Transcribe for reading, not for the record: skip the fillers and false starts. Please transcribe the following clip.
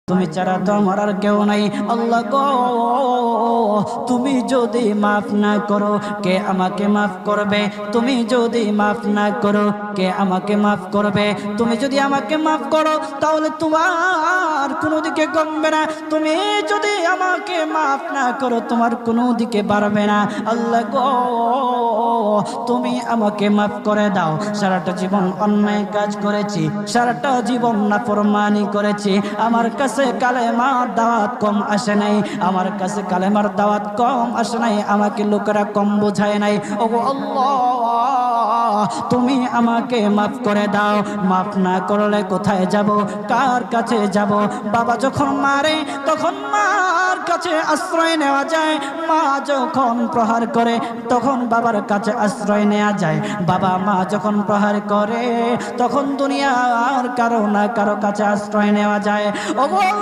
তুমি ছাড়া তো আমার আর কেউ নাই। আল্লাহ গো, তুমি যদি মাফ না করো কে আমাকে মাফ করবে? তুমি যদি মাফ না করো কে আমাকে মাফ করবে? তুমি যদি আমাকে মাফ করো তাহলে তোমার কোনো দিকে কমবে না, তুমি যদি আমাকে মাফ না করো তোমার কোনো দিকে বাড়বে না। আল্লাহ গো, তুমি আমাকে মাফ করে দাও। সারাটা জীবন অন্যায় কাজ করেছি, সারাটা জীবন নাফরমানি করেছি, আমার কাছে কালেমার দাওয়াত কম আসে নাই, আমার কাছে কালেমার দাওয়াত কম আসে নাই, আমাকে লোকেরা কম বোঝায় নাই। ওগো আল্লাহ, তুমি আমাকে মাফ করে দাও। মাফ না করলে কোথায় যাব, কার কাছে যাব? বাবা যখন মারে তখন মার কাছে আশ্রয় নেওয়া যায়, মা যখন প্রহার করে তখন বাবার কাছে আশ্রয় নেওয়া যায়, বাবা মা যখন প্রহার করে তখন দুনিয়ার কারো না কারো কাছে আশ্রয় নেওয়া যায়। ওগো